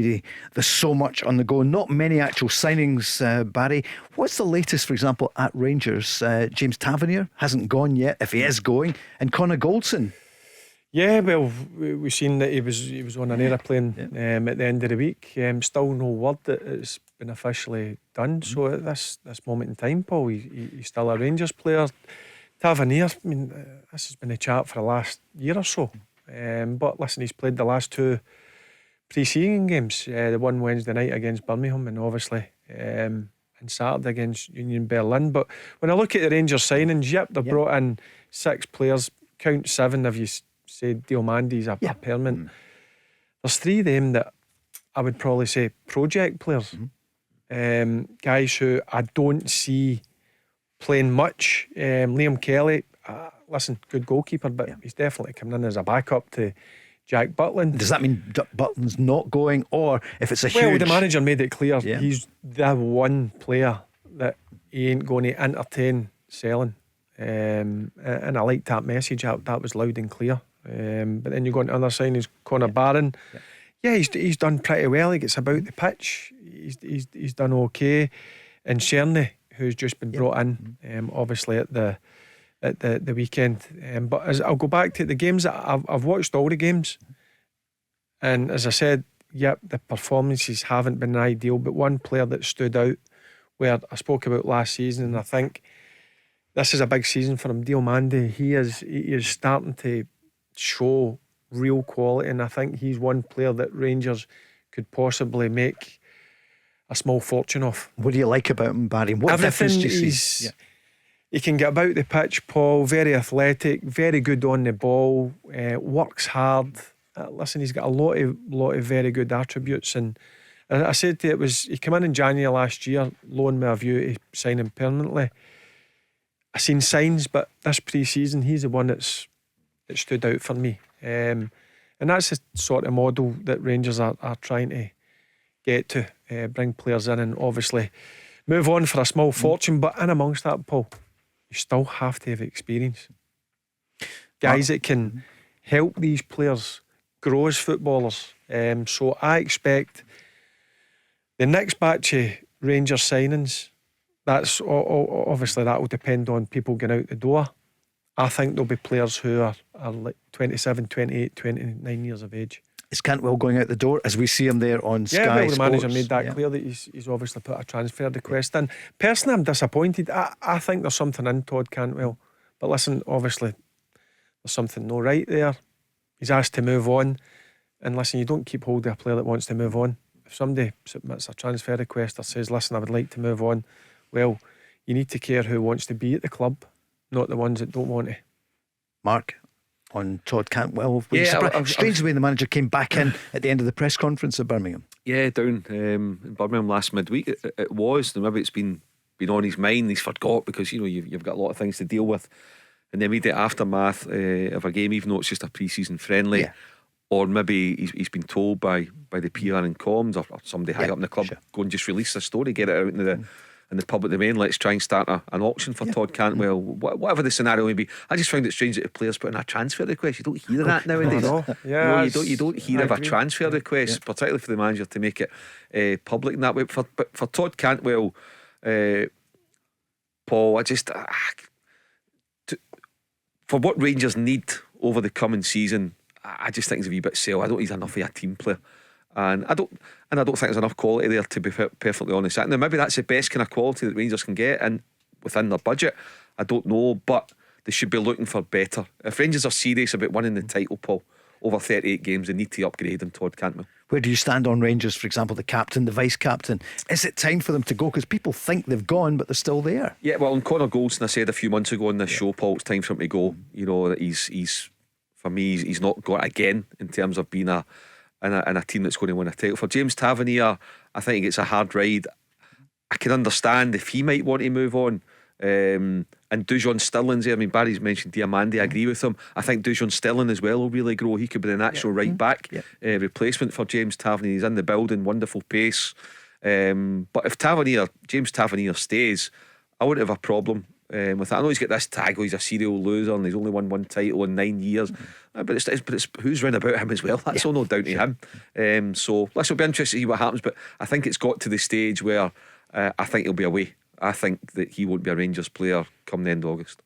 maybe there's so much on the go, not many actual signings. Barry, what's the latest, for example, at Rangers? James Tavernier hasn't gone yet, if he is going, and Connor Goldson. Yeah, well, we've seen that he was on an aeroplane at the end of the week. Still no word that it's been officially done. So at this moment in time, Paul, he's still a Rangers player. Tavernier, I mean, this has been a chat for the last year or so. But listen, he's played the last two pre-season games. The one Wednesday night against Birmingham, and obviously and Saturday against Union Berlin. But when I look at the Rangers signings, they've brought in 6 players. Count 7 if you say Diomandé's a permanent. There's 3 of them that I would probably say project players. Guys who I don't see playing much. Liam Kelly, listen, good goalkeeper, but he's definitely coming in as a backup to Jack Butland. Does that mean Butland's not going, or if it's a huge... Well, the manager made it clear he's the one player that he ain't going to entertain selling. And I liked that message. That was loud and clear. But then you go on to other signings, Connor Barron. He's done pretty well. He gets about the pitch. He's done okay. And Sherney, who's just been brought in, obviously at the weekend. But as I'll go back to the games that I've watched all the games, and as I said, the performances haven't been ideal. But one player that stood out, where I spoke about last season, and I think this is a big season for him, Diomandé. He is starting to show real quality, and I think he's one player that Rangers could possibly make a small fortune off. What do you like about him, Barry? What difference do you see? He can get about the pitch, Paul. Very athletic, very good on the ball. Works hard. Listen, he's got a lot of very good attributes. And I said to you, he came in January last year, loaned me a view to sign him permanently. I seen signs, but this pre-season, he's the one that stood out for me. And that's the sort of model that Rangers are trying to get to, bring players in and obviously move on for a small fortune. But in amongst that, Paul, you still have to have experience. Guys that can help these players grow as footballers. So I expect the next batch of Rangers signings, that's obviously that will depend on people getting out the door. I think there'll be players who are like 27, 28, 29 years of age. Is Cantwell going out the door as we see him there on Sky Sports? The manager made that clear that he's obviously put a transfer request in. Personally, I'm disappointed. I think there's something in Todd Cantwell, but listen, obviously there's something no right there. He's asked to move on, and listen, you don't keep hold of a player that wants to move on. If somebody submits a transfer request or says, listen, I would like to move on, well, you need to care who wants to be at the club, not the ones that don't want to. Mark, on Todd Cantwell, strange the way the manager came back in at the end of the press conference at Birmingham. Yeah, down in Birmingham last midweek. It was, maybe it's been on his mind. He's forgot because you've got a lot of things to deal with in the immediate aftermath of a game, even though it's just a pre-season friendly. Or maybe he's been told by the PR and comms or somebody high up in the club, go and just release the story, get it out in the public domain. Let's try and start an auction for Todd Cantwell. Whatever the scenario may be. I just found it strange that the players put in a transfer request. You don't hear that nowadays. You don't hear of a transfer request, particularly for the manager to make it public in that way. But for Todd Cantwell, Paul, I just for what Rangers need over the coming season, I just think he's a wee bit sell. I don't think he's enough of a team player. And I don't think there's enough quality there, to be perfectly honest. Now maybe that's the best kind of quality that Rangers can get, and within their budget, I don't know, but they should be looking for better. If Rangers are serious about winning the title, Paul, over 38 games, they need to upgrade him, Todd Cantwell. Where do you stand on Rangers, for example, the captain, the vice captain? Is it time for them to go? Because people think they've gone, but they're still there. Yeah, well, on Connor Goldson, I said a few months ago on this show, Paul, it's time for him to go. You know, that he's for me, he's not got again in terms of being in a team that's going to win a title. For James Tavernier, I think it's a hard ride. I can understand if he might want to move on. And Dujon Sterling's there. I mean, Barry's mentioned Diomandé. I agree with him. I think Dujon Sterling as well will really grow. He could be the natural right back replacement for James Tavernier. He's in the building, wonderful pace. But if James Tavernier stays, I wouldn't have a problem with that. I know he's got this tag, he's a serial loser and he's only won one title in 9 years. But it's who's round about him as well. That's all no down to him. So this will be interesting to see what happens. But I think it's got to the stage where I think he'll be away. I think that he won't be a Rangers player come the end of August.